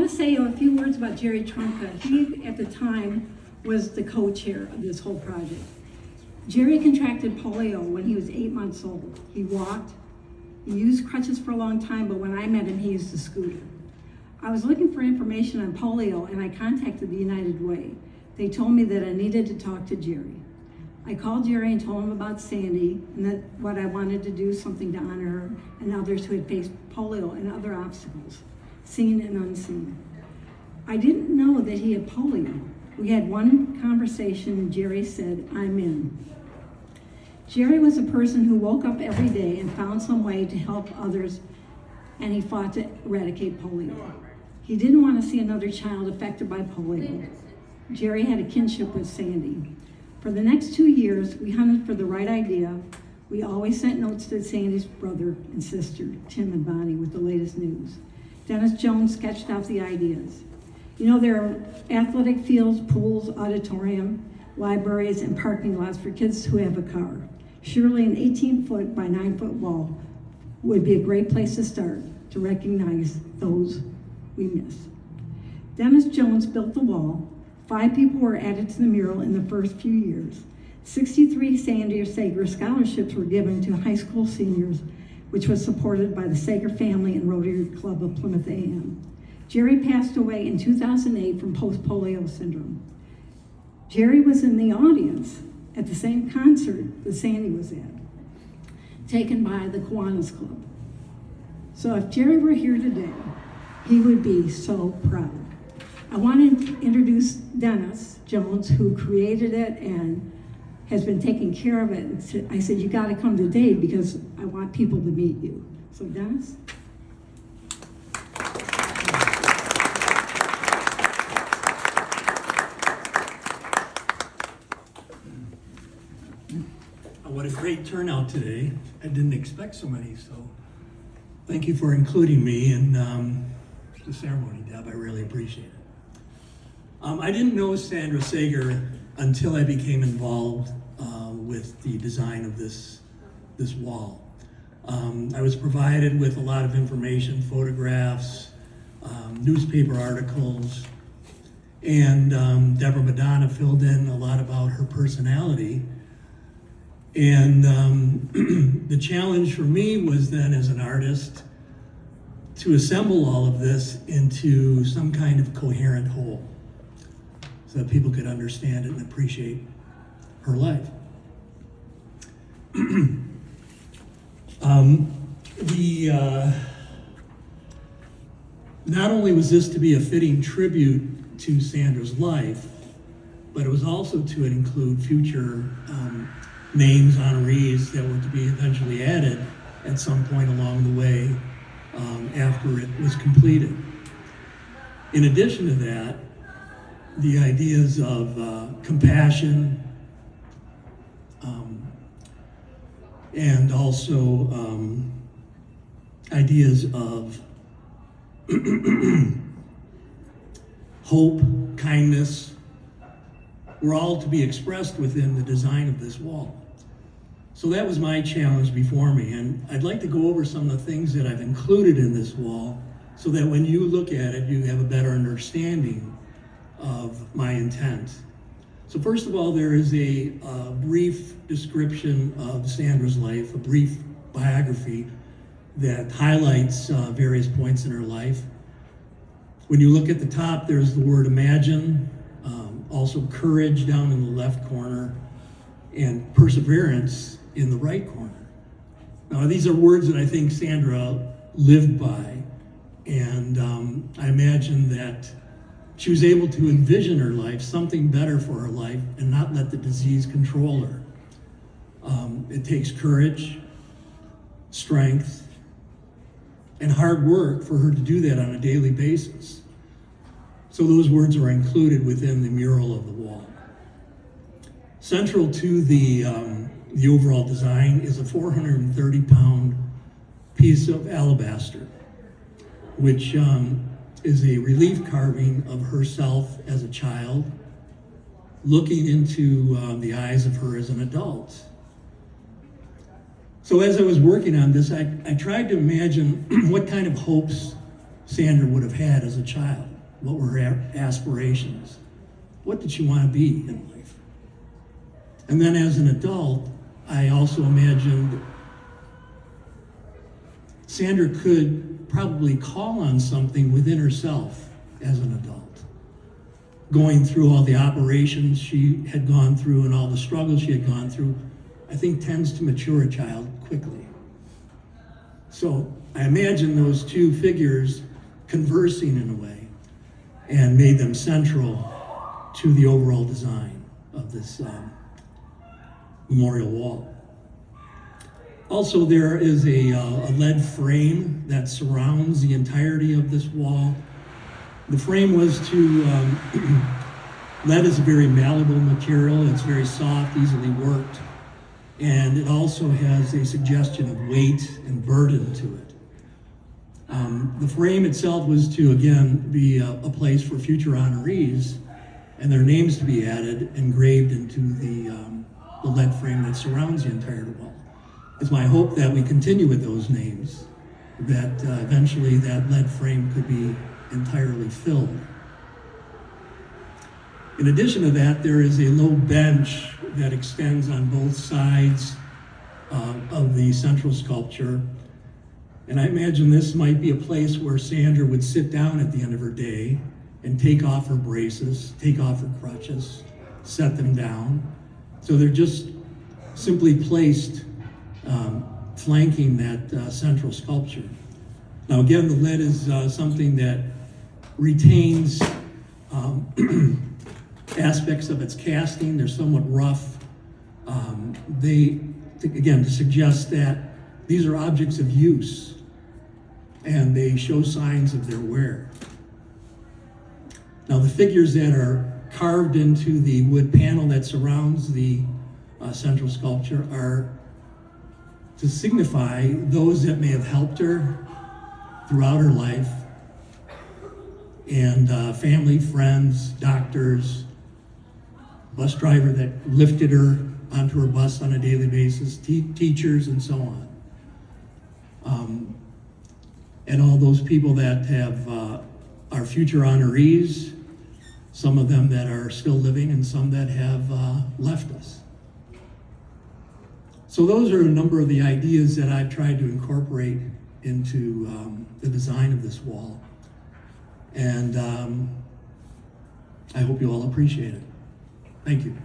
want to say a few words about Jerry Trunka. He, at the time, was the co-chair of this whole project. Jerry contracted polio when he was 8 months old. He walked, he used crutches for a long time, but when I met him, he used a scooter. I was looking for information on polio and I contacted the United Way. They told me that I needed to talk to Jerry. I called Jerry and told him about Sandy and that what I wanted to do something to honor her and others who had faced polio and other obstacles, seen and unseen. I didn't know that he had polio. We had one conversation and Jerry said, "I'm in." Jerry was a person who woke up every day and found some way to help others, and he fought to eradicate polio. He didn't want to see another child affected by polio. Jerry had a kinship with Sandy. For the next 2 years, we hunted for the right idea. We always sent notes to Sandy's brother and sister, Tim and Bonnie, with the latest news. Dennis Jones sketched out the ideas. You know, there are athletic fields, pools, auditorium, libraries, and parking lots for kids who have a car. Surely an 18-foot by 9-foot wall would be a great place to start to recognize those we miss. Dennis Jones built the wall. 5 people were added to the mural in the first few years. 63 Sagear scholarships were given to high school seniors, which was supported by the Sagear family and Rotary Club of Plymouth A.M. Jerry passed away in 2008 from post-polio syndrome. Jerry was in the audience at the same concert that Sandy was at, taken by the Kiwanis Club. So if Jerry were here today, he would be so proud. I want to introduce Dennis Jones, who created it and has been taking care of it. And I said, you got to come today because I want people to meet you. So Dennis? What a great turnout today. I didn't expect so many, so thank you for including me in the ceremony, Deb. I really appreciate it. I didn't know Sandra Sagear until I became involved with the design of this wall. I was provided with a lot of information, photographs, newspaper articles, and Deborah Madonna filled in a lot about her personality. And the challenge for me was then, as an artist, to assemble all of this into some kind of coherent whole so that people could understand it and appreciate her life. Not only was this to be a fitting tribute to Sandra's life, but it was also to include future names, honorees that were to be eventually added at some point along the way after it was completed. In addition to that, the ideas of compassion and also ideas of hope, kindness, were all to be expressed within the design of this wall. So that was my challenge before me, and I'd like to go over some of the things that I've included in this wall so that when you look at it, you have a better understanding of my intent. So first of all, there is a brief description of Sandra's life, a brief biography that highlights various points in her life. When you look at the top, there's the word imagine, also courage down in the left corner, and perseverance in the right corner. Now, these are words that I think Sandra lived by, and I imagine that she was able to envision her life, something better for her life, and not let the disease control her. It takes courage, strength, and hard work for her to do that on a daily basis. So those words are included within the mural of the wall. Central to the overall design is a 430-pound piece of alabaster, which is a relief carving of herself as a child, looking into the eyes of her as an adult. So as I was working on this, I tried to imagine what kind of hopes Sandra would have had as a child. What were her aspirations? What did she want to be in life? And then as an adult, I also imagined Sandra could probably call on something within herself as an adult. Going through all the operations she had gone through and all the struggles she had gone through, I think tends to mature a child quickly. So I imagine those two figures conversing in a way and made them central to the overall design of this memorial wall. Also, there is a lead frame that surrounds the entirety of this wall. The frame was to, lead is a very malleable material. It's very soft, easily worked, and it also has a suggestion of weight and burden to it. The frame itself was to, again, be a place for future honorees and their names to be added, engraved into the lead frame that surrounds the entire wall. It's my hope that we continue with those names, that eventually that lead frame could be entirely filled. In addition to that, there is a low bench that extends on both sides of the central sculpture. And I imagine this might be a place where Sandra would sit down at the end of her day and take off her braces, take off her crutches, set them down. So they're just simply placed flanking that central sculpture. Now again, the lead is something that retains aspects of its casting. They're somewhat rough. To suggest that these are objects of use and they show signs of their wear. Now the figures that are carved into the wood panel that surrounds the central sculpture are to signify those that may have helped her throughout her life, and family, friends, doctors, bus driver that lifted her onto her bus on a daily basis, teachers, and so on. And all those people that have are future honorees, some of them that are still living and some that have left us. So those are a number of the ideas that I've tried to incorporate into the design of this wall. And I hope you all appreciate it. Thank you.